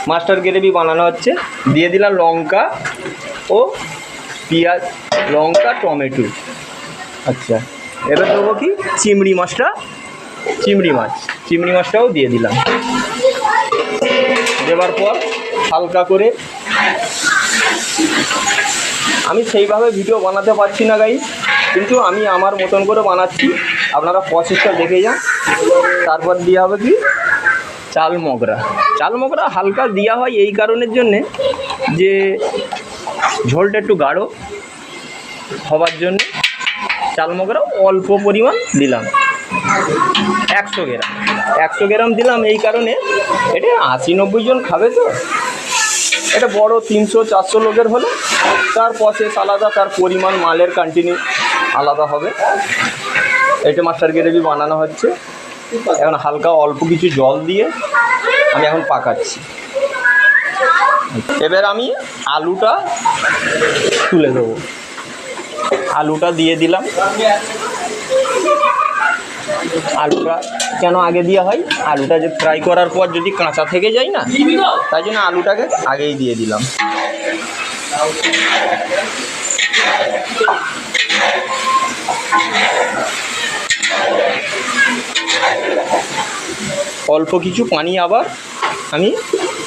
Master gravy বানানো হচ্ছে। দিয়ে দিলাম লঙ্কা ও পেঁয়াজ, লঙ্কা, টমেটো। আচ্ছা, এবার দেবো কি চিংড়ি মাছটাও দিয়ে দিলাম। দেওয়ার পর হালকা করে, আমি সেইভাবে ভিডিও বানাতে পারছি না গাইস, কিন্তু আমি আমার মতন করে বানাচ্ছি, আপনারা প্রসেসটা দেখে যান। তারপর দেওয়া হবে কি চাল মগরা হালকা দেওয়া হয় এই কারণের জন্যে যে ঝোলটা একটু গাঢ় হবার জন্য চাল মগরা অল্প পরিমাণ দিলাম, 100 গ্রাম দিলাম। এই কারণে এটা 80-90 জন খাবে, তো এটা বড় 300-400 লোকের হলে তার প্রসেস আলাদা, তার পরিমাণ মালের কন্টিনিউ আলাদা হবে। এটা মাস্টার গ্রেভি বানানো হচ্ছে। এখন হালকা অল্প কিছু জল দিয়ে আমি এখন পাকাচ্ছি। এবার আমি আলুটা তুলে দেবো। আলুটা দিয়ে দিলাম। আলুটা কেন আগে দেওয়া হয়, আলুটা যে ফ্রাই করার পর যদি কাঁচা থেকে যায় না, তাই জন্য আলুটাকে আগেই দিয়ে দিলাম। অল্প কিছু পানি আবার আমি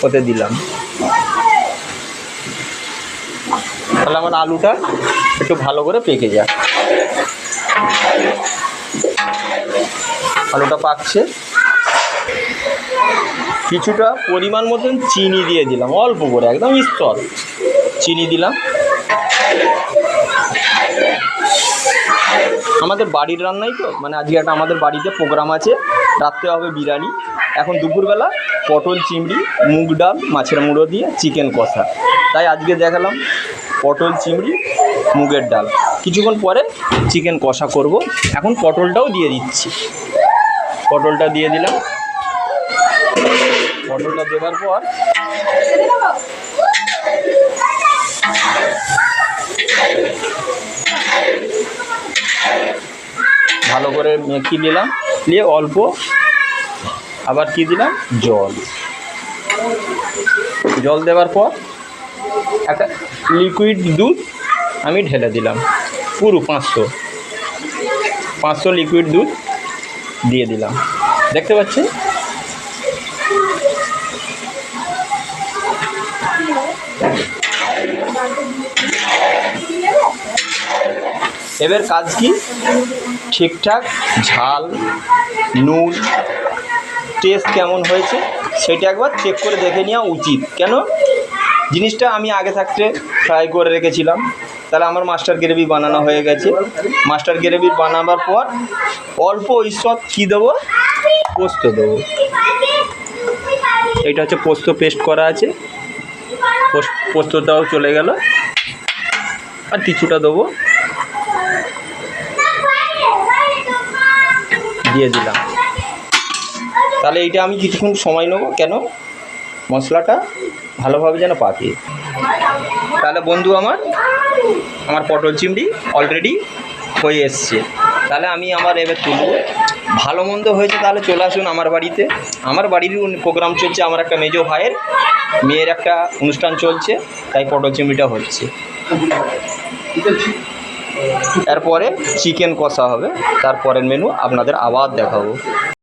ওতে দিলাম, তাহলে আমার আলুটা একটু ভালো করে পেকে যায়। আলুটা পাকছে। কিছুটা পরিমাণ মতন চিনি দিয়ে দিলাম, অল্প করে, একদম স্তর চিনি দিলাম। আমাদের বাড়ির রান্নাই তো, মানে আজকে একটা আমাদের বাড়িতে প্রোগ্রাম আছে, রাত্রে হবে বিরিয়ানি। এখন দুপুরবেলা পটল, চিংড়ি, মুগ ডাল, মাছের মুড়ো দিয়ে চিকেন কষা, তাই আজকে দেখালাম পটল, চিংড়ি, মুগের ডাল। কিছুক্ষণ পরে চিকেন কষা করব। এখন পটলটাও দিয়ে দিচ্ছি। পটলটা দিয়ে দিলাম। পটলটা দেওয়ার পর ভালো করে মেখে নিলাম। নিয়ে অল্প আবার কি দিলাম, জল দেওয়ার পর একটা লিকুইড দুধ আমি ঢেলে দিলাম, পুরো 500 লিকুইড দুধ দিয়ে দিলাম। দেখতে পাচ্ছেন, এবার কাজ কি, ঠিকঠাক ঝাল, নুন, টেস্ট কেমন হয়েছে সেটা একবার চেক করে দেখে নেওয়া উচিত। কেন, জিনিসটা আমি আগে থাকতে ফ্রাই করে রেখেছিলাম, তাহলে আমার মাস্টার গ্রেভি বানানো হয়ে গেছে। মাস্টার গ্রেভি বানাবার পর অল্প ওই সব কী দেবো, পোস্ত দেবো। এটা হচ্ছে পোস্ত পেস্ট করা আছে, পোস্তটাও চলে গেল। আর কিছুটা দেবো, দিয়ে দিলাম। তাহলে এইটা আমি কিছুক্ষণ সময় নেব, কেন মশলাটা ভালোভাবে যেন পাকে। তাহলে বন্ধু আমার পটল চিংড়ি অলরেডি হয়ে এসছে। তাহলে আমি এবার তুলব। ভালো মন্দ হয়েছে, তাহলে চলে আসুন আমার বাড়িতে। আমার বাড়ির প্রোগ্রাম চলছে, আমার একটা মেজো ভাইয়ের মেয়ের একটা অনুষ্ঠান চলছে, তাই পটল চিংড়িটা হচ্ছে। এরপরে চিকেন কষা হবে, তারপরের মেনু আপনাদের আবার দেখাবো।